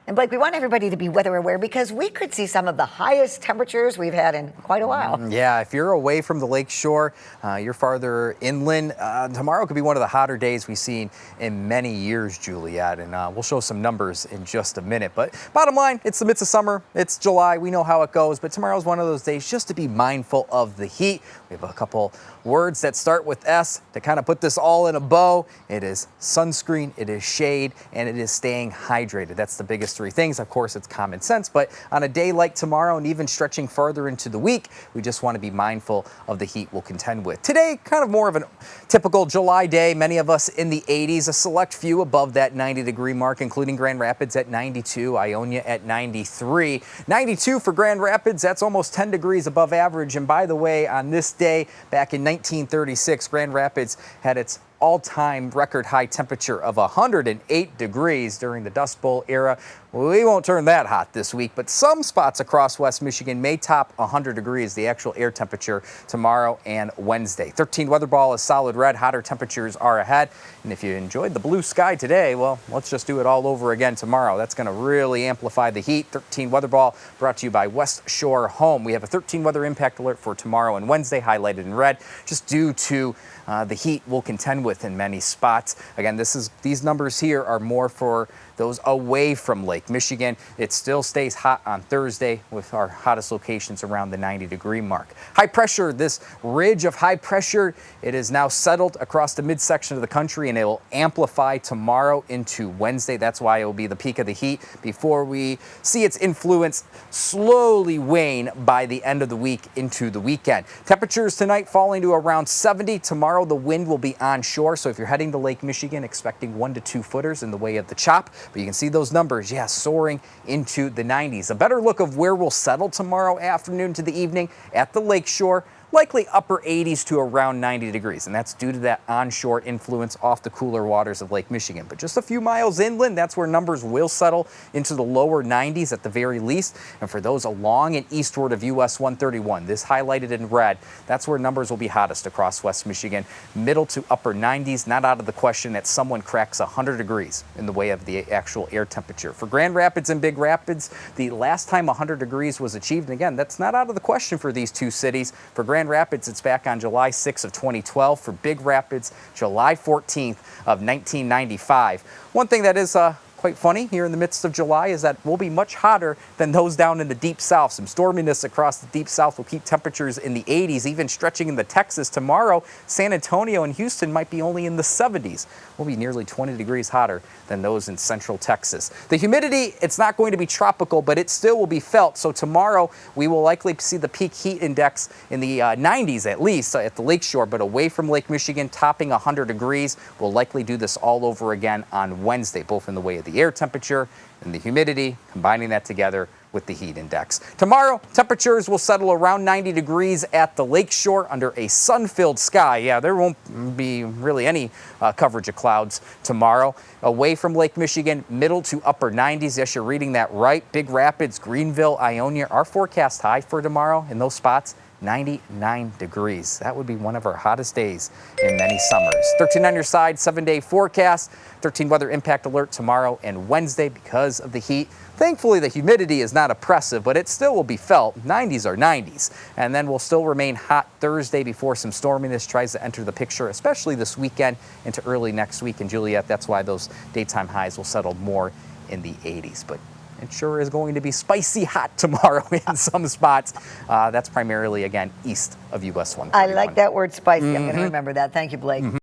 And Blake, we want everybody to be weather aware because we could see some of the highest temperatures we've had in quite a while. Yeah, if you're away from the lake shore, you're farther inland, tomorrow could be one of the hotter days we've seen in many years, Juliet. And we'll show some numbers in just a minute. But bottom line, it's the midst of summer. It's July. We know how it goes. But tomorrow's one of those days just to be mindful of the heat. We have a couple words that start with S to kind of put this all in a bow. It is sunscreen, it is shade, and it is staying hydrated. That's the biggest three things. Of course, it's common sense, but on a day like tomorrow and even stretching farther into the week, we just want to be mindful of the heat we'll contend with. Today, kind of more of a typical July day. Many of us in the 80s, a select few above that 90-degree mark, including Grand Rapids at 92, Ionia at 93. 92 for Grand Rapids, that's almost 10 degrees above average. And by the way, on this day, back in 1936, Grand Rapids had its all-time record high temperature of 108 degrees during the Dust Bowl era. We won't turn that hot this week, but some spots across West Michigan may top 100 degrees, the actual air temperature tomorrow and Wednesday. 13 weather ball is solid red. Hotter temperatures are ahead. And if you enjoyed the blue sky today, well, let's just do it all over again tomorrow. That's going to really amplify the heat. 13 weather ball brought to you by West Shore Home. We have a 13 weather impact alert for tomorrow and Wednesday, highlighted in red, just due to the heat we'll contend with in many spots. Again, these numbers here are more for those away from Lake Michigan. It still stays hot on Thursday with our hottest locations around the 90-degree mark. High pressure, this ridge of high pressure, it is now settled across the midsection of the country and it will amplify tomorrow into Wednesday. That's why it will be the peak of the heat before we see its influence slowly wane by the end of the week into the weekend. Temperatures tonight falling to around 70. Tomorrow the wind will be onshore, so if you're heading to Lake Michigan, expecting 1 to 2 footers in the way of the chop. But you can see those numbers, yeah, soaring into the 90s. A better look of where we'll settle tomorrow afternoon to the evening at the lakeshore. Likely upper 80s to around 90 degrees, and that's due to that onshore influence off the cooler waters of Lake Michigan. But just a few miles inland, that's where numbers will settle into the lower 90s at the very least. And for those along and eastward of US 131, this highlighted in red, that's where numbers will be hottest across West Michigan. Middle to upper 90s, not out of the question that someone cracks 100 degrees in the way of the actual air temperature. For Grand Rapids and Big Rapids, the last time 100 degrees was achieved, and again, that's not out of the question for these two cities. For Grand Rapids, it's back on July 6th of 2012. For Big Rapids, July 14th of 1995. One thing that is quite funny here in the midst of July is that we'll be much hotter than those down in the deep south. Some storminess across the deep south will keep temperatures in the 80s, even stretching into Texas. Tomorrow, San Antonio and Houston might be only in the 70s. We'll be nearly 20 degrees hotter than those in central Texas. The humidity, it's not going to be tropical, but it still will be felt. So tomorrow, we will likely see the peak heat index in the 90s at least at the lakeshore, but away from Lake Michigan, topping 100 degrees. We'll likely do this all over again on Wednesday, both in the way of the air temperature and the humidity, combining that together with the heat index. Tomorrow, temperatures will settle around 90 degrees at the lakeshore under a sun-filled sky. Yeah, there won't be really any coverage of clouds tomorrow. Away from Lake Michigan, middle to upper 90s. Yes, you're reading that right. Big Rapids, Greenville, Ionia, our forecast high for tomorrow in those spots, 99 degrees. That would be one of our hottest days in many summers. 13 on your side, 7-day forecast. 13 weather impact alert tomorrow and Wednesday because of the heat. Thankfully, the humidity is not oppressive, but it still will be felt. 90s are 90s. And then we'll still remain hot Thursday before some storminess tries to enter the picture, especially this weekend into early next week. And Juliet, that's why those daytime highs will settle more in the 80s. But it sure is going to be spicy hot tomorrow in some spots. That's primarily, again, east of US 131. I like that word spicy. I'm going to remember that. Thank you, Blake.